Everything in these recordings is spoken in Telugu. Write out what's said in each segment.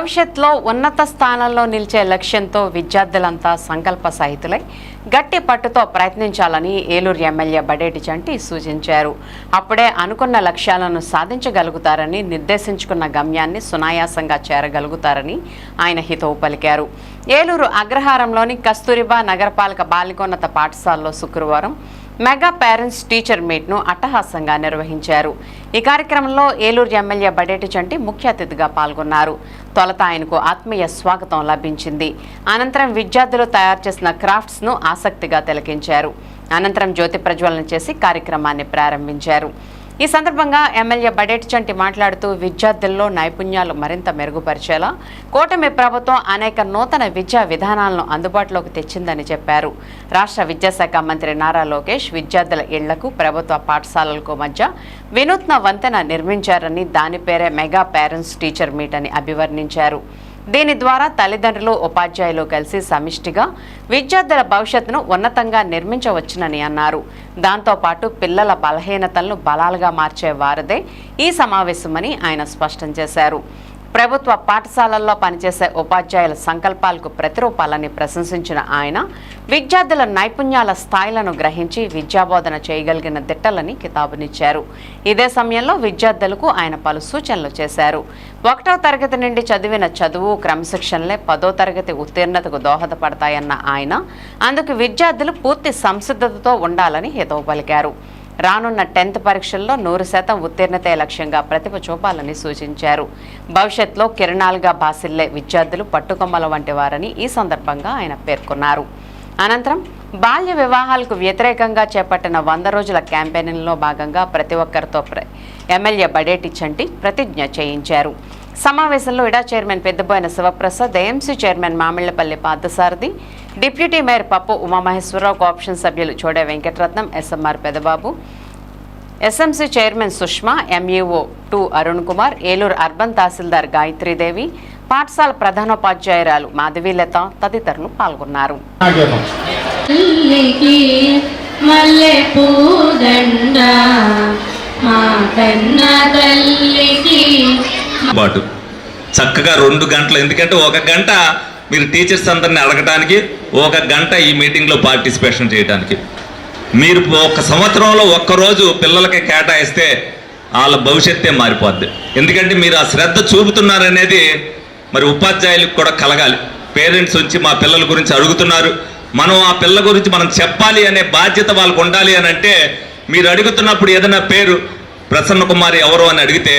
భవిష్యత్తులో ఉన్నత స్థానంలో నిలిచే లక్ష్యంతో విద్యార్థులంతా సంకల్ప సహితులై గట్టి పట్టుతో ప్రయత్నించాలని ఏలూరు ఎమ్మెల్యే బడేటి చంటి సూచించారు. అప్పుడే అనుకున్న లక్ష్యాలను సాధించగలుగుతారని, నిర్దేశించుకున్న గమ్యాన్ని సునాయాసంగా చేరగలుగుతారని ఆయన హితవు పలికారు. ఏలూరు అగ్రహారంలోని కస్తూరిబా నగరపాలక బాలికోన్నత పాఠశాలలో శుక్రవారం మెగా పేరెంట్స్ టీచర్ మీట్ను అట్టహాసంగా నిర్వహించారు. ఈ కార్యక్రమంలో ఏలూరు ఎమ్మెల్యే బడేటి చంటి ముఖ్య అతిథిగా పాల్గొన్నారు. తొలుత ఆయనకు ఆత్మీయ స్వాగతం లభించింది. అనంతరం విద్యార్థులు తయారు చేసిన క్రాఫ్ట్స్ను ఆసక్తిగా తిలకించారు. అనంతరం జ్యోతి ప్రజ్వలన చేసి కార్యక్రమాన్ని ప్రారంభించారు. ఈ సందర్భంగా ఎమ్మెల్యే బడేటి చంటి మాట్లాడుతూ విద్యార్థుల్లో నైపుణ్యాలు మరింత మెరుగుపరిచేలా కూటమి ప్రభుత్వం అనేక నూతన విద్యా విధానాలను అందుబాటులోకి తెచ్చిందని చెప్పారు. రాష్ట్ర విద్యాశాఖ మంత్రి నారా లోకేష్ విద్యార్థుల ఇళ్లకు, ప్రభుత్వ పాఠశాలలకు మధ్య వినూత్న వంతెన నిర్మించారని, దాని పేరే మెగా పేరెంట్స్ టీచర్ మీట్ అని అభివర్ణించారు. దీని ద్వారా తల్లిదండ్రులు, ఉపాధ్యాయులు కలిసి సమిష్టిగా విద్యార్థుల భవిష్యత్తును ఉన్నతంగా నిర్మించవచ్చునని అన్నారు. దాంతోపాటు పిల్లల బలహీనతలను బలాలుగా మార్చే వారదే ఈ సమావేశమని ఆయన స్పష్టం చేశారు. ప్రభుత్వ పాఠశాలల్లో పనిచేసే ఉపాధ్యాయుల సంకల్పాలకు ప్రతిరూపాలని ప్రశంసించిన ఆయన విద్యార్థుల నైపుణ్యాల స్థాయిలను గ్రహించి విద్యాబోధన చేయగలిగిన దిట్టలని కితాబునిచ్చారు. ఇదే సమయంలో విద్యార్థులకు ఆయన పలు సూచనలు చేశారు. 1వ తరగతి నుండి చదివిన చదువు, క్రమశిక్షణలే 10వ తరగతి ఉత్తీర్ణతకు దోహదపడతాయన్న ఆయన అందుకు విద్యార్థులు పూర్తి సంసిద్ధతతో ఉండాలని హితవు పలికారు. రానున్న 10th పరీక్షల్లో 100% ఉత్తీర్ణతే లక్ష్యంగా ప్రతిభ చూపాలని సూచించారు. భవిష్యత్తులో కిరణాలుగా బాసిల్లే విద్యార్థులు పట్టుకొమ్మల వంటి వారని ఈ సందర్భంగా ఆయన పేర్కొన్నారు. అనంతరం బాల్య వివాహాలకు వ్యతిరేకంగా చేపట్టిన 100 రోజుల క్యాంపెయిన్లో భాగంగా ప్రతి ఒక్కరితో ఎమ్మెల్యే బడేటి చంటి ప్రతిజ్ఞ చేయించారు. సమావేశంలో ఇడా chairman Peddaboina Sivaprasad, AMC chairman Mamillapalli Parthasarathi, deputy mayor Pappu Umamaheswararao, co-option సభ్యులు Chode Venkataratnam, SMR Pedababu, SMC chairman Sushma, MEO 2 Arun Kumar, Eluru urban tahsildar Gayatridevi, పాఠశాల ప్రధానోపాధ్యాయురాలు మాధవీలత తదితరులు పాల్గొన్నారు. చక్కగా 2 గంటలు, ఎందుకంటే 1 గంట మీరు టీచర్స్ అందరిని అడగటానికి, 1 గంట ఈ మీటింగ్లో పార్టిసిపేషన్ చేయడానికి. మీరు 1 సంవత్సరంలో 1 రోజు పిల్లలకి కేటాయిస్తే వాళ్ళ భవిష్యత్తే మారిపోద్ది. ఎందుకంటే మీరు ఆ శ్రద్ధ చూపుతున్నారనేది మరి ఉపాధ్యాయులకు కూడా కలగాలి. పేరెంట్స్ వచ్చి మా పిల్లల గురించి అడుగుతున్నారు, మనం ఆ పిల్లల గురించి మనం చెప్పాలి అనే బాధ్యత వాళ్ళకు ఉండాలి అని అంటే, మీరు అడుగుతున్నప్పుడు ఏదైనా పేరు ప్రసన్న కుమారి ఎవరు అని అడిగితే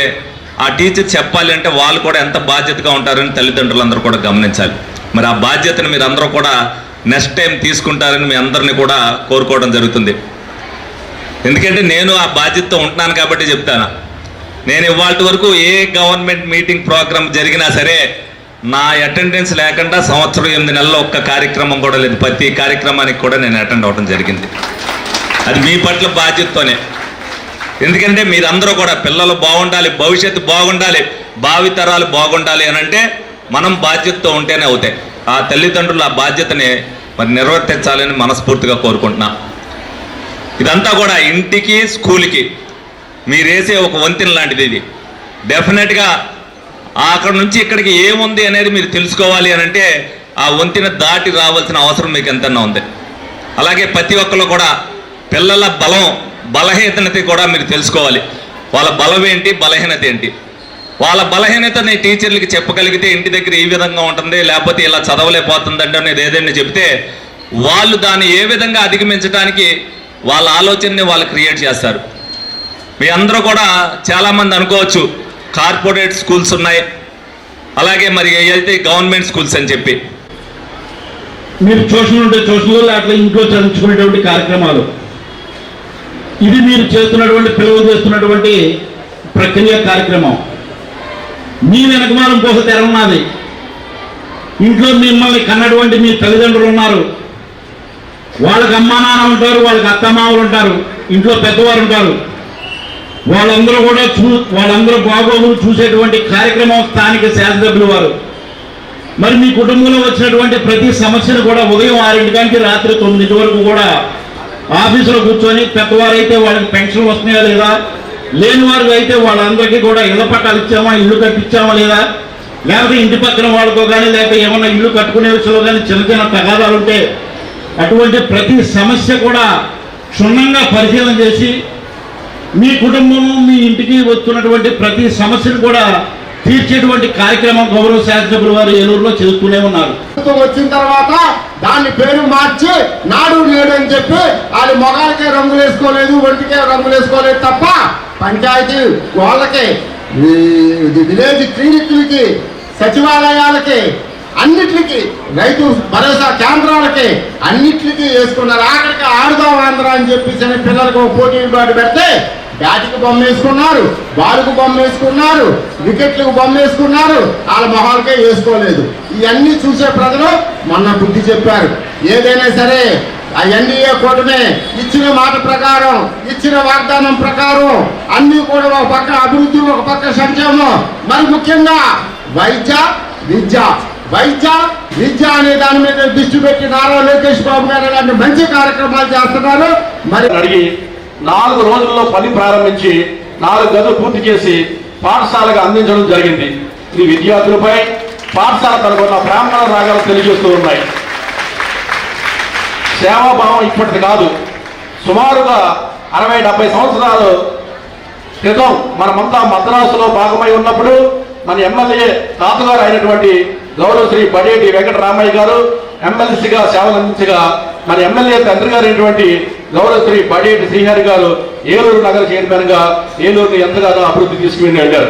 ఆ టీచర్ చెప్పాలి అంటే వాళ్ళు కూడా ఎంత బాధ్యతగా ఉంటారని తల్లిదండ్రులందరూ కూడా గమనించాలి. మరి ఆ బాధ్యతను మీరు అందరూ కూడా నెక్స్ట్ టైం తీసుకుంటారని మీ అందరినీ కూడా కోరుకోవడం జరుగుతుంది. ఎందుకంటే నేను ఆ బాధ్యతతో ఉంటున్నాను కాబట్టి చెప్తాను. నేను ఇవాళ వరకు ఏ గవర్నమెంట్ మీటింగ్ ప్రోగ్రామ్ జరిగినా సరే నా అటెండెన్స్ లేకుండా సంవత్సరం 8 నెలల్లో ఒక్క కార్యక్రమం కూడా లేదు. ప్రతి కార్యక్రమానికి కూడా నేను అటెండ్ అవ్వడం జరిగింది. అది మీ పట్ల బాధ్యతతోనే. ఎందుకంటే మీరందరూ కూడా పిల్లలు బాగుండాలి, భవిష్యత్తు బాగుండాలి, భావితరాలు బాగుండాలి అని అంటే మనం బాధ్యతతో ఉంటేనే అవుతాయి. ఆ తల్లిదండ్రులు ఆ బాధ్యతని మరి నిర్వర్తించాలని మనస్ఫూర్తిగా కోరుకుంటున్నా. ఇదంతా కూడా ఇంటికి, స్కూల్కి మీరు వేసే ఒక వంతెన లాంటిది. ఇది డెఫినెట్గా అక్కడ నుంచి ఇక్కడికి ఏముంది అనేది మీరు తెలుసుకోవాలి అని అంటే ఆ వంతెన దాటి రావాల్సిన అవసరం మీకు ఎంతన్నా ఉంది. అలాగే ప్రతి ఒక్కరు కూడా పిల్లల బలహీనత కూడా మీరు తెలుసుకోవాలి. వాళ్ళ బలం ఏంటి, బలహీనత ఏంటి. వాళ్ళ బలహీనతని టీచర్లకి చెప్పగలిగితే ఇంటి దగ్గర ఈ విధంగా ఉంటుంది, లేకపోతే ఇలా చదవలేకపోతుందంటే అనేది ఏదైనా చెప్తే వాళ్ళు దాన్ని ఏ విధంగా అధిగమించడానికి వాళ్ళ ఆలోచనని వాళ్ళు క్రియేట్ చేస్తారు. మీ అందరూ కూడా చాలామంది అనుకోవచ్చు కార్పొరేట్ స్కూల్స్ ఉన్నాయి, అలాగే మరి అయితే గవర్నమెంట్ స్కూల్స్ అని చెప్పి మీరు చూసినట్టు లేకపోతే ఇంట్లో చదువుకునేటువంటి కార్యక్రమాలు. ఇది మీరు చేస్తున్నటువంటి పిల్లలు చేస్తున్నటువంటి ప్రక్రియ కార్యక్రమం. మీ వెనకమాలం కోసం తెరన్నది. ఇంట్లో మిమ్మల్ని కన్నటువంటి మీ తల్లిదండ్రులు ఉన్నారు, వాళ్ళకి అమ్మా నాన్న ఉంటారు, వాళ్ళకి అత్తమామలు ఉంటారు, ఇంట్లో పెద్దవారు ఉంటారు. వాళ్ళందరూ కూడా వాళ్ళందరూ బాగోగులు చూసేటువంటి కార్యక్రమం స్థానిక శాసనసభ్యులు వారు. మరి మీ కుటుంబంలో వచ్చినటువంటి ప్రతి సమస్యను కూడా ఉదయం 6 గంటకి రాత్రి 9 వరకు కూడా ఆఫీసులో కూర్చొని, పెద్దవారైతే వాళ్ళకి పెన్షన్ వస్తున్నాయా లేదా, లేని వారికి అయితే వాళ్ళందరికీ కూడా ఇళ్ల పట్టాలు ఇచ్చామా, ఇల్లు కట్టించామా లేదా, లేకపోతే ఇంటి పక్కన వాళ్ళతో కానీ లేకపోతే ఏమన్నా ఇల్లు కట్టుకునే విషయంలో కానీ చిన్న చిన్న తగాదాలు ఉంటే అటువంటి ప్రతి సమస్య కూడా క్షుణ్ణంగా పరిశీలన చేసి మీ కుటుంబము మీ ఇంటికి వస్తున్నటువంటి ప్రతి సమస్యను కూడా తీర్చేటువంటి కార్యక్రమం గౌరవ శాసనసభ్యులు వారు ఏలూరులో చేస్తూనే ఉన్నారు. వచ్చిన తర్వాత దాన్ని పేరు మార్చి నాడు నేడు అని చెప్పి వాళ్ళు మొగాలకే రంగులు వేసుకోలేదు, ఒంటికే రంగులు వేసుకోలేదు తప్ప పంచాయతీ వాళ్ళకి, విలేజ్ క్లినిక్లకి, సచివాలయాలకి, అన్నిటికి, రైతు భరోసా కేంద్రాలకి అన్నిటికీ వేసుకున్నారు. ఆఖరికి ఆడుదాం ఆంధ్ర అని చెప్పేసి పిల్లలకు పోటీ బాటు పెడితే బ్యాట్కి బొమ్మ వేసుకున్నారు, బాలుకు బొమ్మ వేసుకున్నారు, వికెట్లకు బొమ్మ వేసుకున్నారు, వాళ్ళ మొహాలకే వేసుకోలేదు. ఇవన్నీ చూసే ప్రజలు మొన్న బుద్ధి చెప్పారు. ఏదైనా సరే ఆ ఎన్డీఏ కూటమి ఇచ్చిన మాట ప్రకారం, ఇచ్చిన వాగ్దానం ప్రకారం అన్నీ కూడా ఒక పక్క అభివృద్ధి, ఒక పక్క సంక్షేమం, మరి ముఖ్యంగా వైద్య విద్య అనే దాని మీద దృష్టి పెట్టి నారా లోకేష్ బాబు గారు అలాంటి మంచి కార్యక్రమాలు చేస్తున్నారు. మరి అడిగి 4 రోజుల్లో పని ప్రారంభించి 4 గదులు పూర్తి చేసి పాఠశాలకు అందించడం జరిగింది. ఇది విద్యార్థులపై పాఠశాల తనకున్న బ్రాహ్మణ రాగాలు తెలియజేస్తూ ఉన్నాయి. సేవాభావం ఇప్పటిది కాదు. సుమారుగా 60-70 సంవత్సరాల క్రితం మనమంతా మద్రాసులో భాగమై ఉన్నప్పుడు మన ఎమ్మెల్యే తాతగారు అయినటువంటి గౌరవ శ్రీ బడేటి వెంకటరామయ్య గారు ఎమ్మెల్సీగా సేవలు అందించగా, మన ఎమ్మెల్యే తండ్రి గారు అయినటువంటి గౌరవ శ్రీ బడేటి శ్రీహరి గారు ఏలూరు నగర చైర్మన్ గా ఏలూరుని ఎంతగానో అభివృద్ధి తీసుకుని వెళ్ళారు.